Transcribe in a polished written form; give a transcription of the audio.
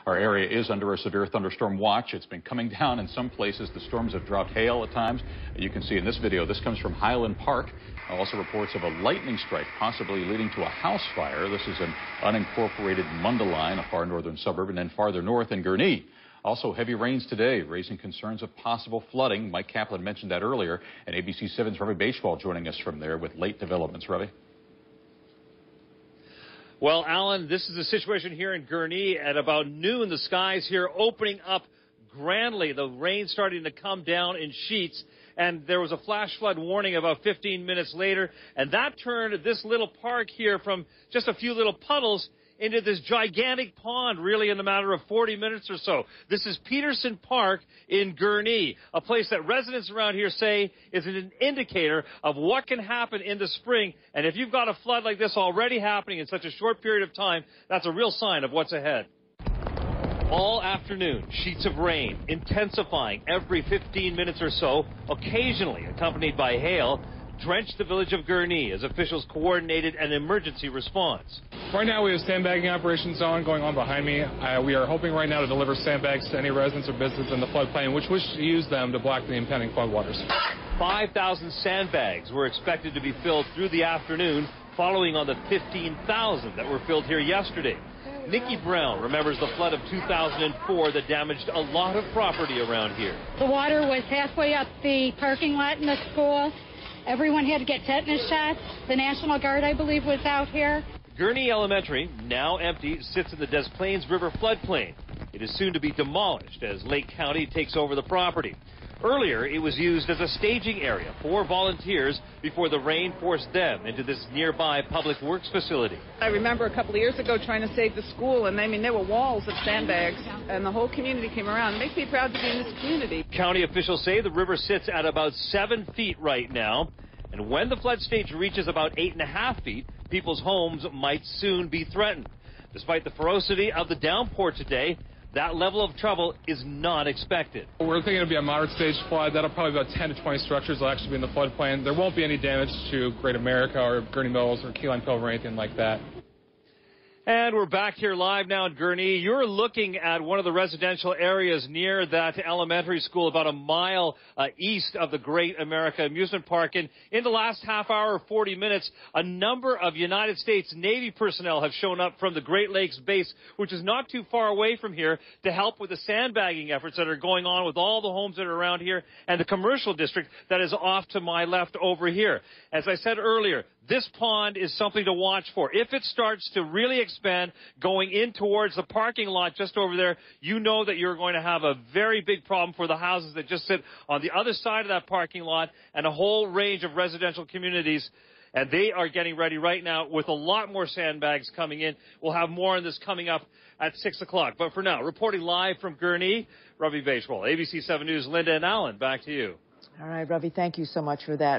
Our area is under a severe thunderstorm watch. It's been coming down in some places. The storms have dropped hail at times. You can see in this video, this comes from Highland Park. Also reports of a lightning strike possibly leading to a house fire. This is an unincorporated Mundelein, a far northern suburb, and then farther north in Gurnee. Also heavy rains today, raising concerns of possible flooding. Mike Kaplan mentioned that earlier. And ABC 7's Ravi Bashwal joining us from there with late developments. Ravi? Well, Alan, this is the situation here in Gurnee. At about noon, the skies here opening up grandly. The rain starting to come down in sheets. And there was a flash flood warning about 15 minutes later. And that turned this little park here from just a few little puddles into this gigantic pond, really in a matter of 40 minutes or so. This is Peterson Park in Gurnee, a place that residents around here say is an indicator of what can happen in the spring. And if you've got a flood like this already happening in such a short period of time, that's a real sign of what's ahead. All afternoon, sheets of rain intensifying every 15 minutes or so, occasionally accompanied by hail, drenched the village of Gurnee as officials coordinated an emergency response. Right now we have sandbagging operations going on behind me. We are hoping right now to deliver sandbags to any residents or businesses in the floodplain which wish to use them to block the impending floodwaters. 5,000 sandbags were expected to be filled through the afternoon, following on the 15,000 that were filled here yesterday. Nikki Brown remembers the flood of 2004 that damaged a lot of property around here. The water was halfway up the parking lot in the school. Everyone had to get tetanus shots. The National Guard, I believe, was out here. Gurnee Elementary, now empty, sits in the Des Plaines River floodplain. It is soon to be demolished as Lake County takes over the property. Earlier, it was used as a staging area for volunteers before the rain forced them into this nearby public works facility. I remember a couple of years ago trying to save the school, and I mean, there were walls of sandbags, and the whole community came around. It makes me proud to be in this community. County officials say the river sits at about 7 feet right now, and when the flood stage reaches about 8.5 feet, people's homes might soon be threatened. Despite the ferocity of the downpour today, that level of trouble is not expected. We're thinking it'll be a moderate stage flood. That'll probably be about 10 to 20 structures will actually be in the floodplain. There won't be any damage to Great America or Gurnee Mills or Keyline Pillar or anything like that. And we're back here live now in Gurnee. You're looking at one of the residential areas near that elementary school about a mile east of the Great America Amusement Park. And in the last half hour or 40 minutes, a number of United States Navy personnel have shown up from the Great Lakes base, which is not too far away from here, to help with the sandbagging efforts that are going on with all the homes that are around here and the commercial district that is off to my left over here. As I said earlier, this pond is something to watch for. If it starts to really expand going in towards the parking lot just over there, you know that you're going to have a very big problem for the houses that just sit on the other side of that parking lot and a whole range of residential communities. And they are getting ready right now with a lot more sandbags coming in. We'll have more on this coming up at 6 o'clock. But for now, reporting live from Gurnee, Ravi Bashwal, ABC 7 News, Linda and Alan, back to you. All right, Ravi, thank you so much for that.